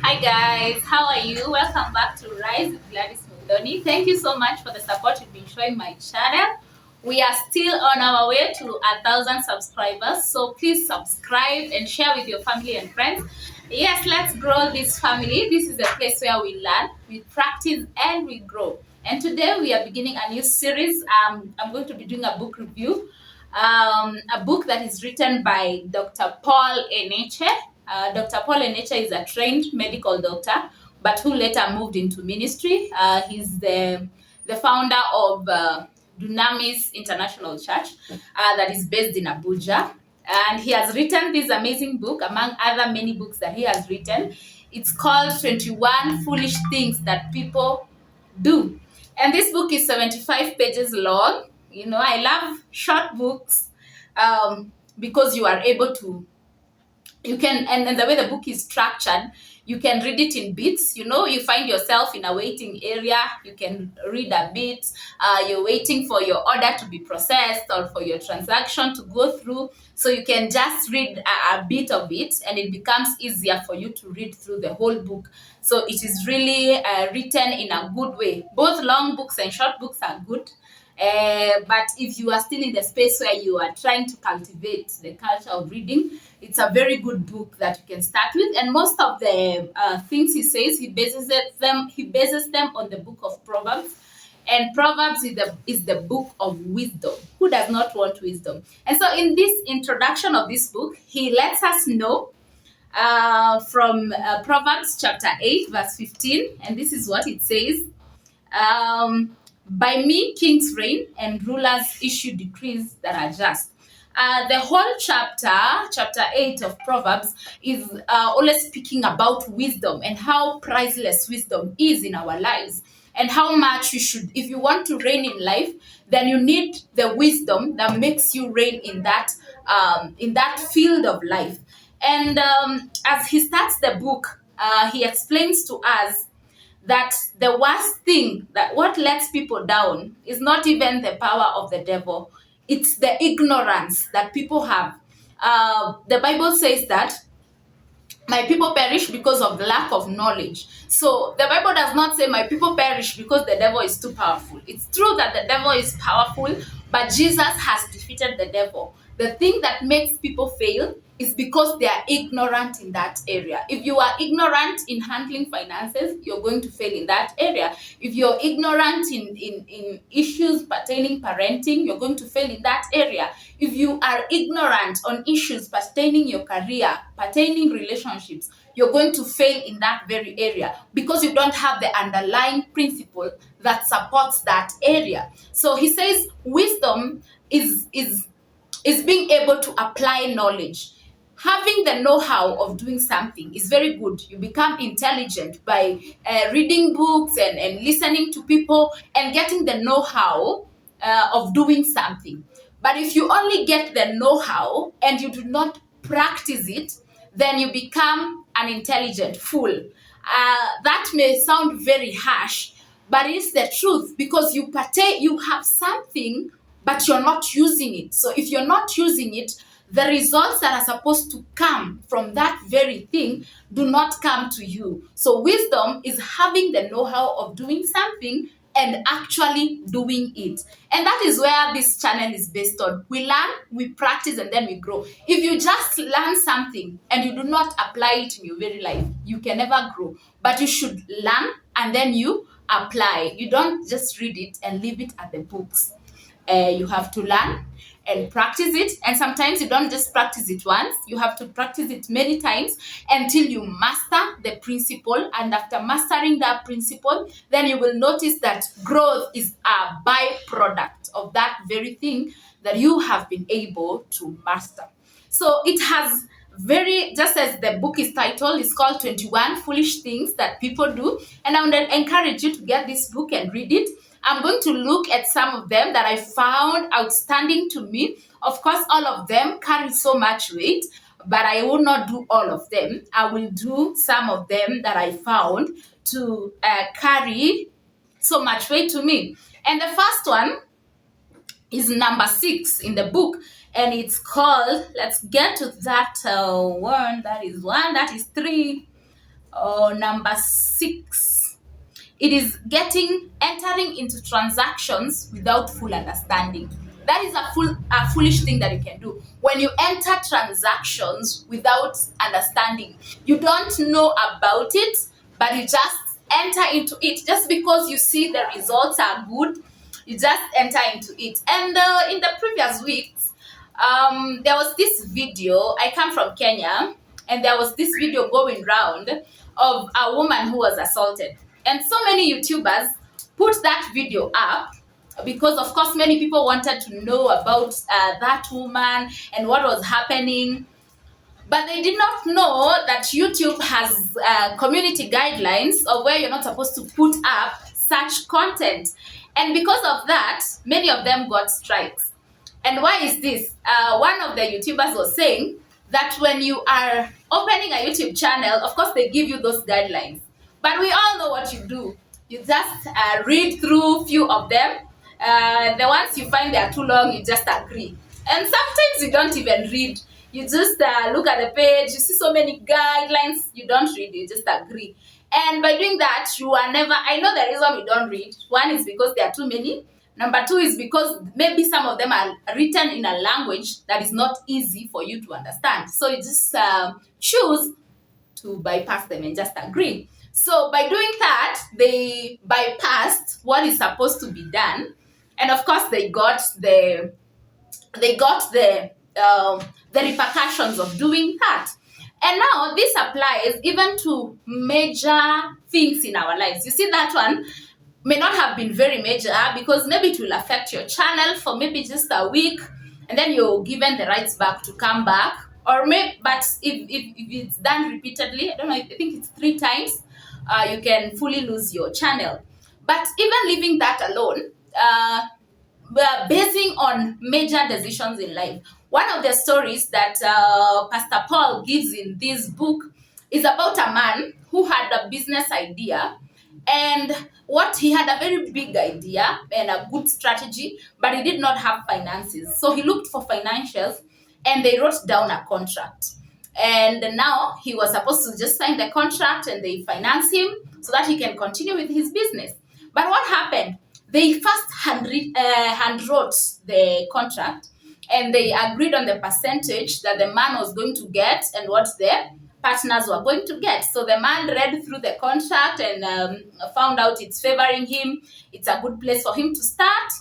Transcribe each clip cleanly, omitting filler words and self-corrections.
Hi guys, how are you? Welcome back to Rise with Gladys Mundoni. Thank you so much for the support you've been showing my channel. We are still on our way to 1,000 subscribers, so please subscribe and share with your family and friends. Yes, let's grow this family. This is a place where we learn, we practice, and we grow. And today we are beginning a new series. I'm going to be doing a book review, a book that is written by Dr. Paul Enenche. Dr. Paul Enenche is a trained medical doctor, but who later moved into ministry. He's the founder of Dunamis International Church that is based in Abuja. And he has written this amazing book, among other many books that he has written. It's called 21 Foolish Things That People Do. And this book is 75 pages long. You know, I love short books because you are able to you can and the way the book is structured, you can read it in bits. You know, you find yourself in a waiting area, you can read a bit. You're waiting for your order to be processed or for your transaction to go through, so you can just read a bit of it, and it becomes easier for you to read through the whole book. So it is really written in a good way. Both long books and short books are good. But if you are still in the space where you are trying to cultivate the culture of reading, it's a very good book that you can start with. And most of the things he says, he bases them on the book of Proverbs. And Proverbs is the book of wisdom. Who does not want wisdom? And so in this introduction of this book, he lets us know from Proverbs chapter 8, verse 15. And this is what it says. By me, kings reign and rulers issue decrees that are just. The whole chapter 8 of Proverbs, is always speaking about wisdom and how priceless wisdom is in our lives, and how much you should, if you want to reign in life, then you need the wisdom that makes you reign in that field of life. And as he starts the book, he explains to us that the worst thing, that what lets people down, is not even the power of the devil, it's the ignorance that people have. The Bible says that my people perish because of the lack of knowledge. So the Bible does not say my people perish because the devil is too powerful. It's true that the devil is powerful, but Jesus has defeated the devil. The thing that makes people fail is because they are ignorant in that area. If you are ignorant in handling finances, you're going to fail in that area. If you're ignorant in issues pertaining parenting, you're going to fail in that area. If you are ignorant on issues pertaining your career, pertaining relationships, you're going to fail in that very area because you don't have the underlying principle that supports that area. So he says wisdom is being able to apply knowledge. Having the know-how of doing something is very good. You become intelligent by reading books and listening to people and getting the know-how of doing something. But if you only get the know-how and you do not practice it, then you become an intelligent fool. That may sound very harsh, but it's the truth, because you have something, but you're not using it. So if you're not using it, the results that are supposed to come from that very thing do not come to you. So wisdom is having the know-how of doing something and actually doing it. And that is where this channel is based on. We learn, we practice, and then we grow. If you just learn something and you do not apply it in your very life, you can never grow. But you should learn and then you apply. You don't just read it and leave it at the books. You have to learn and practice it. And sometimes you don't just practice it once, you have to practice it many times until you master the principle. And after mastering that principle, then you will notice that growth is a byproduct of that very thing that you have been able to master. So it has just as the book is titled, it's called 21 Foolish Things That People Do. And I would encourage you to get this book and read it. I'm going to look at some of them that I found outstanding to me. Of course, all of them carry so much weight, but I will not do all of them. I will do some of them that I found to carry so much weight to me. And the first one is number 6 in the book, and it's called, let's get to that one. That is 3. Number 6, it is entering into transactions without full understanding. That is a foolish thing that you can do. When you enter transactions without understanding, you don't know about it, but you just enter into it just because you see the results are good. You just enter into it. And in the previous weeks, there was this video. I come from Kenya, and there was this video going round of a woman who was assaulted. And so many YouTubers put that video up because, of course, many people wanted to know about that woman and what was happening. But they did not know that YouTube has community guidelines of where you're not supposed to put up such content. And because of that, many of them got strikes. And why is this? One of the YouTubers was saying that when you are opening a YouTube channel, of course, they give you those guidelines. But we all know what you do. You just read through few of them. The ones you find they are too long, you just agree. And sometimes you don't even read. You just look at the page, you see so many guidelines, you don't read, you just agree. And by doing that, you are never, I know the reason we don't read. One is because there are too many. Number 2 is because maybe some of them are written in a language that is not easy for you to understand. So you just choose to bypass them and just agree. So by doing that, they bypassed what is supposed to be done. And of course, they got the repercussions of doing that. And now this applies even to major things in our lives. You see, that one may not have been very major because maybe it will affect your channel for maybe just a week, and then you're given the rights back to come back. Or maybe, but if it's done repeatedly, I don't know, I think it's 3 times, you can fully lose your channel. But even leaving that alone, basing on major decisions in life. One of the stories that Pastor Paul gives in this book is about a man who had a business idea, and what he had a very big idea and a good strategy, but he did not have finances. So he looked for financials, and they wrote down a contract. And now he was supposed to just sign the contract, and they finance him so that he can continue with his business. But what happened? They first handwrote the contract, and they agreed on the percentage that the man was going to get and what the partners were going to get. So the man read through the contract and found out it's favoring him. It's a good place for him to start.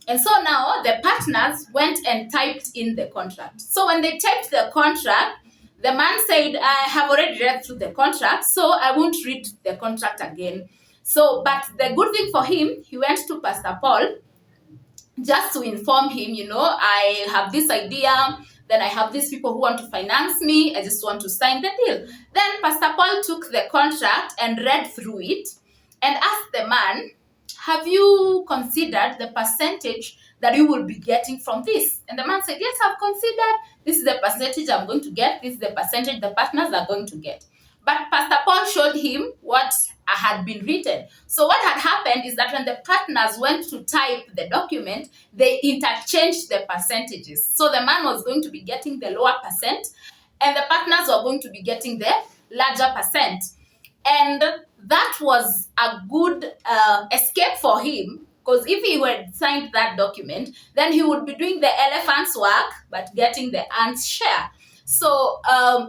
And so now the partners went and typed in the contract. So when they typed the contract, the man said, I have already read through the contract, so I won't read the contract again. So, but the good thing for him, he went to Pastor Paul just to inform him, I have this idea, then I have these people who want to finance me, I just want to sign the deal. Then Pastor Paul took the contract and read through it and asked the man, have you considered the percentage that you will be getting from this? And the man said, yes, I've considered. This is the percentage I'm going to get. This is the percentage the partners are going to get. But Pastor Paul showed him what had been written. So what had happened is that when the partners went to type the document, they interchanged the percentages. So the man was going to be getting the lower percent, and the partners were going to be getting the larger percent. And that was a good escape for him, because if he had signed that document, then he would be doing the elephant's work, but getting the ant's share. So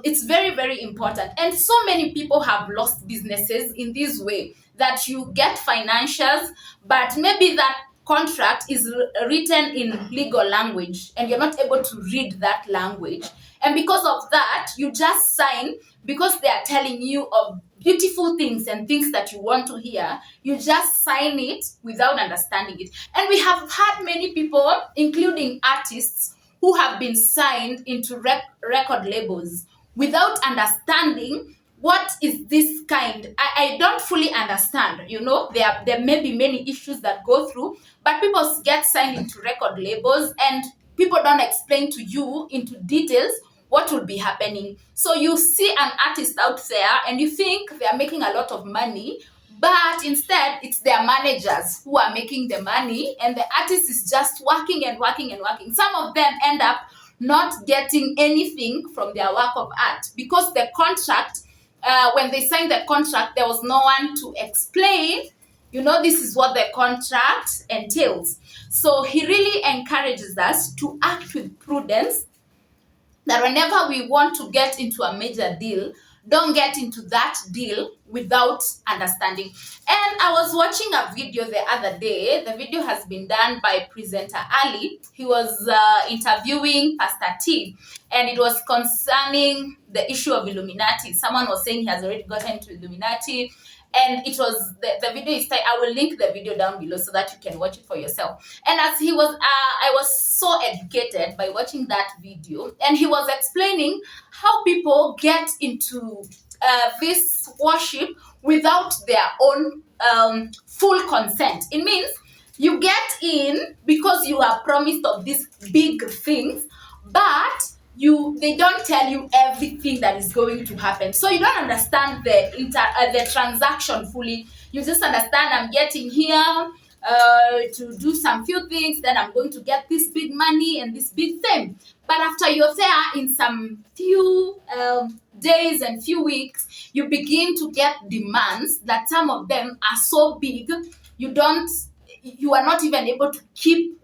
it's very, very important. And so many people have lost businesses in this way, that you get financials, but maybe that contract is written in legal language and you're not able to read that language. And because of that, you just sign because they are telling you of beautiful things and things that you want to hear. You just sign it without understanding it. And we have had many people, including artists, who have been signed into record labels without understanding what is this kind. I don't fully understand, there may be many issues that go through, but people get signed into record labels and people don't explain to you into details what will be happening. So you see an artist out there and you think they are making a lot of money, but instead it's their managers who are making the money and the artist is just working and working and working. Some of them end up not getting anything from their work of art because the contract when they signed the contract, there was no one to explain, this is what the contract entails. So he really encourages us to act with prudence, that whenever we want to get into a major deal, don't get into that deal without understanding. And I was watching a video the other day. The video has been done by presenter Ali. He was interviewing Pastor T, and it was concerning the issue of Illuminati. Someone was saying he has already gotten into Illuminati, and it was the video is I will link the video down below so that you can watch it for yourself. And as he was I was so educated by watching that video, and he was explaining how people get into this worship without their own full consent. It means you get in because you are promised of these big things, but they don't tell you everything that is going to happen. So you don't understand the transaction fully. You just understand, I'm getting here to do some few things, then I'm going to get this big money and this big thing. But after you're there in some few days and few weeks, you begin to get demands that some of them are so big, you are not even able to keep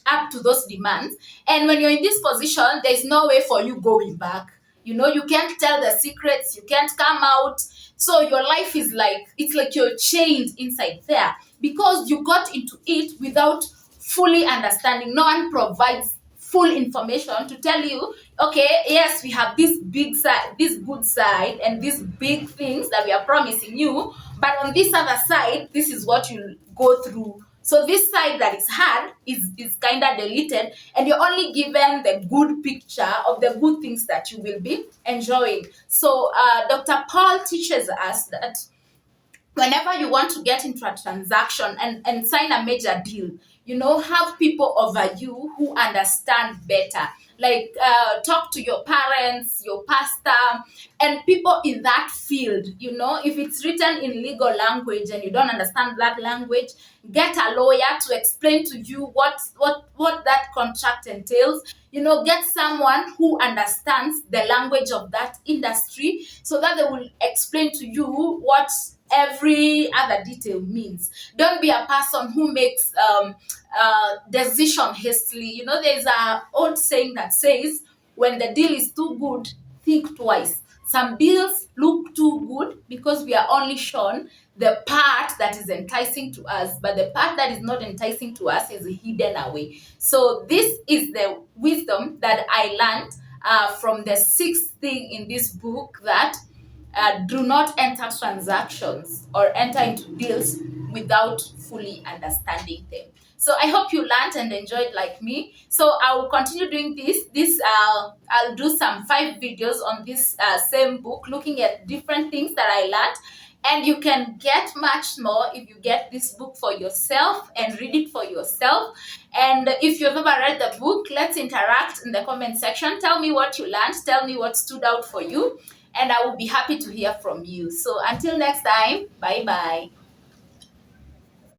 up to those demands. And when you're in this position, there's no way for you going back. You can't tell the secrets, you can't come out. So your life is it's like you're chained inside there because you got into it without fully understanding. No one provides full information to tell you, okay, yes, we have this big side, this good side, and these big things that we are promising you, but on this other side, this is what you'll go through. So this side that is hard is kind of deleted, and you're only given the good picture of the good things that you will be enjoying. So Dr. Paul teaches us that whenever you want to get into a transaction and sign a major deal, have people over you who understand better. Like talk to your parents, your pastor, and people in that field. If it's written in legal language and you don't understand that language, get a lawyer to explain to you what that contract entails. Get someone who understands the language of that industry so that they will explain to you what every other detail means. Don't be a person who makes decision hastily. There's an old saying that says, when the deal is too good, think twice. Some deals look too good because we are only shown the part that is enticing to us, but the part that is not enticing to us is hidden away. So this is the wisdom that I learned from the sixth thing in this book, that do not enter transactions or enter into deals without fully understanding them. So I hope you learned and enjoyed like me. So I will continue doing this. I'll do some 5 videos on this same book, looking at different things that I learned. And you can get much more if you get this book for yourself and read it for yourself. And if you've ever read the book, let's interact in the comment section. Tell me what you learned. Tell me what stood out for you. And I will be happy to hear from you. So until next time, bye-bye.